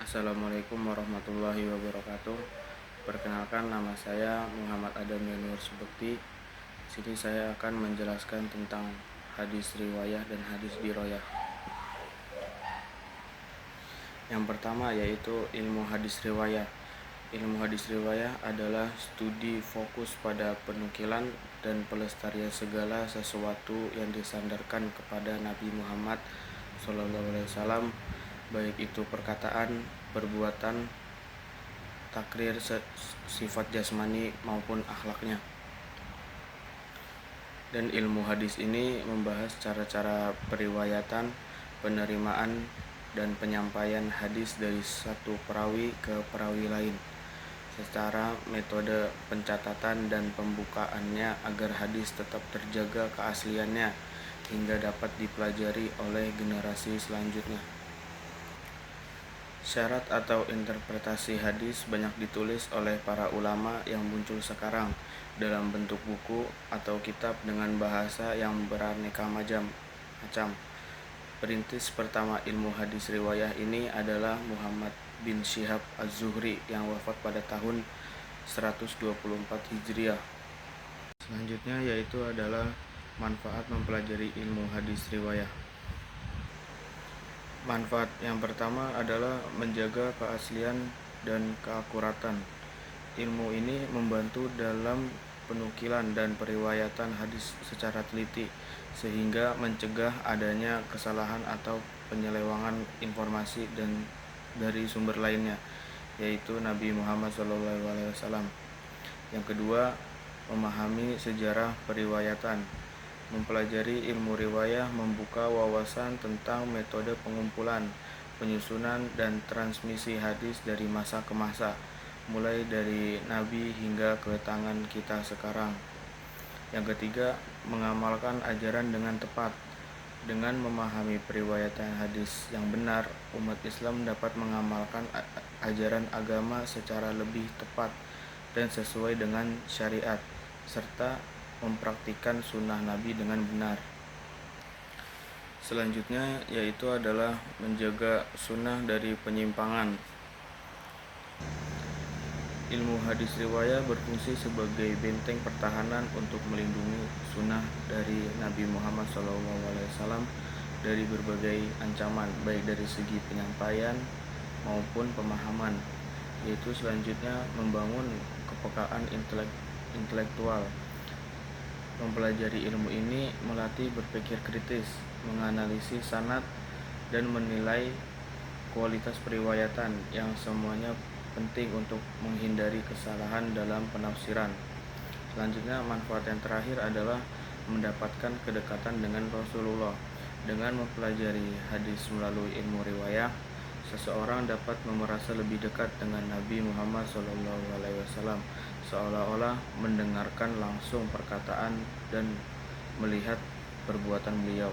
Assalamualaikum warahmatullahi wabarakatuh. Perkenalkan, nama saya Muhammad Adam Yanuar Subekti. Di sini saya akan menjelaskan tentang hadis riwayah dan hadis diroyah. Yang pertama yaitu ilmu hadis riwayah. Ilmu hadis riwayah adalah studi fokus pada penukilan dan pelestarian segala sesuatu yang disandarkan kepada Nabi Muhammad SAW, baik itu perkataan, perbuatan, takrir, sifat jasmani maupun akhlaknya. Dan ilmu hadis ini membahas cara-cara periwayatan, penerimaan, dan penyampaian hadis dari satu perawi ke perawi lain, secara metode pencatatan dan pembukaannya agar hadis tetap terjaga keasliannya hingga dapat dipelajari oleh generasi selanjutnya. Syarat atau interpretasi hadis banyak ditulis oleh para ulama yang muncul sekarang dalam bentuk buku atau kitab dengan bahasa yang beraneka macam. Perintis pertama ilmu hadis riwayah ini adalah Muhammad bin Syihab Az-Zuhri yang wafat pada tahun 124 Hijriah. Selanjutnya yaitu adalah manfaat mempelajari ilmu hadis riwayah. Manfaat yang pertama adalah menjaga keaslian dan keakuratan. Ilmu ini membantu dalam penukilan dan periwayatan hadis secara teliti, sehingga mencegah adanya kesalahan atau penyelewangan informasi dan dari sumber lainnya, yaitu Nabi Muhammad SAW. Yang kedua, memahami sejarah periwayatan. Mempelajari ilmu riwayah membuka wawasan tentang metode pengumpulan, penyusunan, dan transmisi hadis dari masa ke masa, mulai dari Nabi hingga ke tangan kita sekarang. Yang ketiga, mengamalkan ajaran dengan tepat. Dengan memahami periwayatan hadis yang benar, umat Islam dapat mengamalkan ajaran agama secara lebih tepat dan sesuai dengan syariat, serta mempraktikkan sunnah Nabi dengan benar. Selanjutnya yaitu adalah menjaga sunnah dari penyimpangan. Ilmu hadis riwayah berfungsi sebagai benteng pertahanan untuk melindungi sunnah dari Nabi Muhammad SAW dari berbagai ancaman, baik dari segi penyampaian maupun pemahaman. Yaitu selanjutnya membangun kepekaan intelektual. Mempelajari ilmu ini melatih berpikir kritis, menganalisis sanad, dan menilai kualitas periwayatan yang semuanya penting untuk menghindari kesalahan dalam penafsiran. Selanjutnya, manfaat yang terakhir adalah mendapatkan kedekatan dengan Rasulullah. Dengan mempelajari hadis melalui ilmu riwayah, seseorang dapat merasa lebih dekat dengan Nabi Muhammad SAW, seolah-olah mendengarkan langsung perkataan dan melihat perbuatan beliau.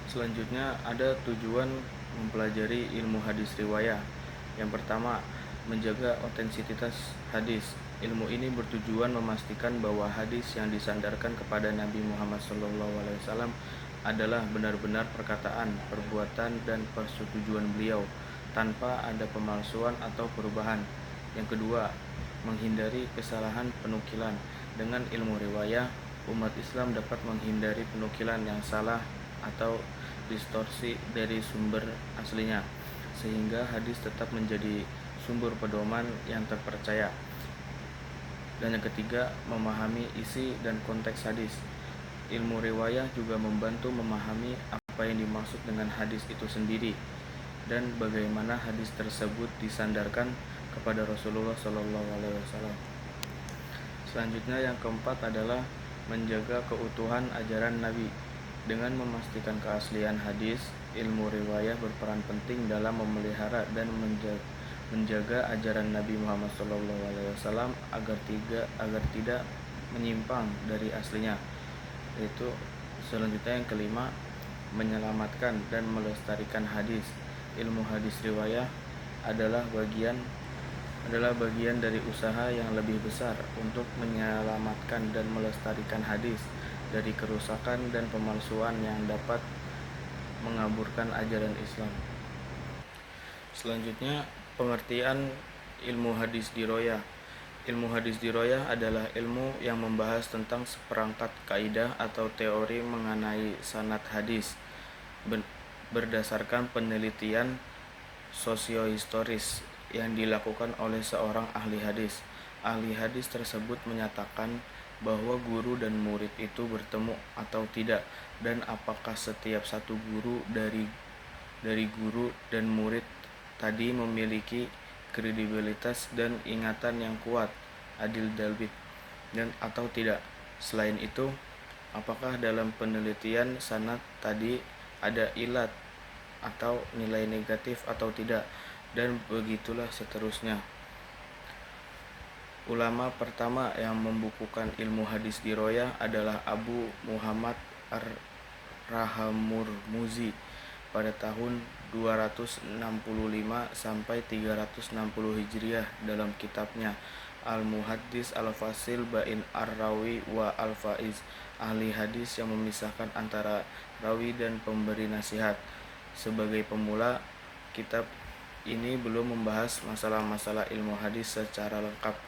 Selanjutnya ada tujuan mempelajari ilmu hadis riwayah. Yang pertama, menjaga otentisitas hadis. Ilmu ini bertujuan memastikan bahwa hadis yang disandarkan kepada Nabi Muhammad SAW adalah benar-benar perkataan, perbuatan, dan persetujuan beliau, tanpa ada pemalsuan atau perubahan. Yang kedua, menghindari kesalahan penukilan. Dengan ilmu riwayah, umat Islam dapat menghindari penukilan yang salah atau distorsi dari sumber aslinya, sehingga hadis tetap menjadi sumber pedoman yang terpercaya. Dan yang ketiga, memahami isi dan konteks hadis. Ilmu riwayah juga membantu memahami apa yang dimaksud dengan hadis itu sendiri dan bagaimana hadis tersebut disandarkan kepada Rasulullah SAW. Selanjutnya yang keempat adalah menjaga keutuhan ajaran Nabi. Dengan memastikan keaslian hadis, ilmu riwayah berperan penting dalam memelihara dan menjaga ajaran Nabi Muhammad SAW agar tidak menyimpang dari aslinya. Yaitu selanjutnya yang kelima, menyelamatkan dan melestarikan hadis. Ilmu hadis riwayah adalah bagian dari usaha yang lebih besar untuk menyelamatkan dan melestarikan hadis dari kerusakan dan pemalsuan yang dapat mengaburkan ajaran Islam. Selanjutnya, pengertian ilmu hadis diroyah. Ilmu hadis diroyah adalah ilmu yang membahas tentang seperangkat kaidah atau teori mengenai sanad hadis berdasarkan penelitian sosiohistoris yang dilakukan oleh seorang ahli hadis. Ahli hadis tersebut menyatakan bahwa guru dan murid itu bertemu atau tidak, dan apakah setiap satu guru dari guru dan murid tadi memiliki kredibilitas dan ingatan yang kuat, adil dalbit, dan atau tidak. Selain itu, apakah dalam penelitian sanad tadi ada ilat atau nilai negatif atau tidak, dan begitulah seterusnya. Ulama pertama yang membukukan ilmu hadis diroyah adalah Abu Muhammad Ar-Rahamurmuzi pada tahun 265 sampai 360 Hijriah dalam kitabnya Al-Muhaddis Al-Fasil Bain Ar-Rawi wa Al-Faiz, ahli hadis yang memisahkan antara rawi dan pemberi nasihat. Sebagai pemula, kitab ini belum membahas masalah-masalah ilmu hadis secara lengkap.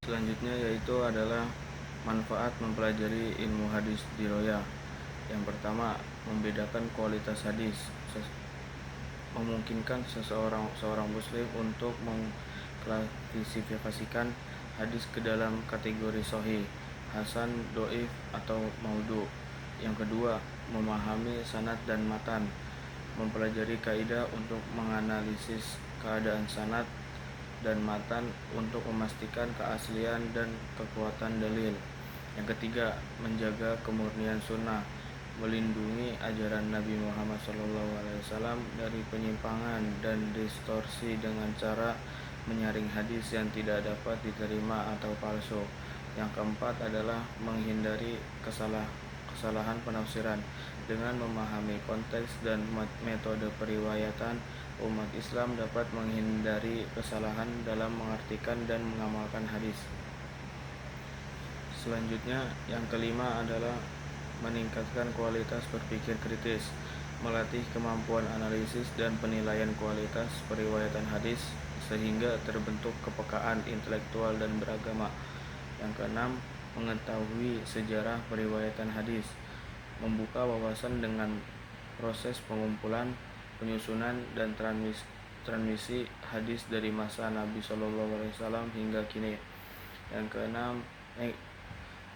Selanjutnya yaitu adalah manfaat mempelajari ilmu hadis diroyah. Yang pertama, membedakan kualitas hadis, memungkinkan seorang muslim untuk mengklasifikasikan hadis ke dalam kategori sahih, hasan, doif, atau maudhu. Yang kedua, memahami sanad dan matan, mempelajari kaidah untuk menganalisis keadaan sanad dan matan untuk memastikan keaslian dan kekuatan dalil. Yang ketiga, menjaga kemurnian sunnah, melindungi ajaran Nabi Muhammad SAW dari penyimpangan dan distorsi dengan cara menyaring hadis yang tidak dapat diterima atau palsu. Yang keempat adalah menghindari kesalahan penafsiran. Dengan memahami konteks dan metode periwayatan, umat Islam dapat menghindari kesalahan dalam mengartikan dan mengamalkan hadis. Selanjutnya, yang kelima adalah meningkatkan kualitas berpikir kritis, melatih kemampuan analisis dan penilaian kualitas periwayatan hadis sehingga terbentuk kepekaan intelektual dan beragama. Yang keenam, mengetahui sejarah periwayatan hadis, membuka wawasan dengan proses pengumpulan, penyusunan, dan transmisi hadis dari masa Nabi SAW hingga kini. Yang keenam,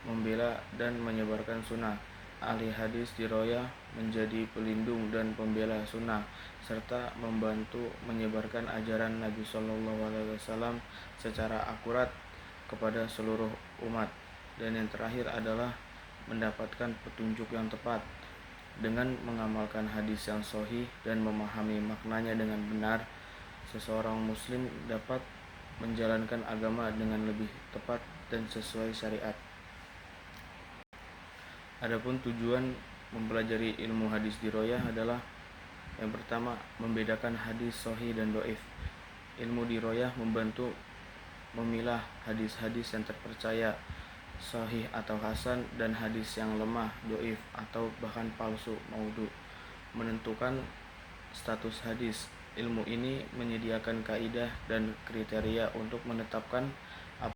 membela dan menyebarkan sunnah. Ahli hadis diroyah menjadi pelindung dan pembela sunnah serta membantu menyebarkan ajaran Nabi SAW secara akurat kepada seluruh umat. Dan yang terakhir adalah mendapatkan petunjuk yang tepat. Dengan mengamalkan hadis yang sahih dan memahami maknanya dengan benar, seseorang muslim dapat menjalankan agama dengan lebih tepat dan sesuai syariat. Adapun tujuan mempelajari ilmu hadis diroyah adalah yang pertama, membedakan hadis sahih dan doif. Ilmu diroyah membantu memilah hadis-hadis yang terpercaya, sahih atau hasan, dan hadis yang lemah, doif, atau bahkan palsu, maudhu. Menentukan status hadis. Ilmu ini menyediakan kaidah dan kriteria untuk menetapkan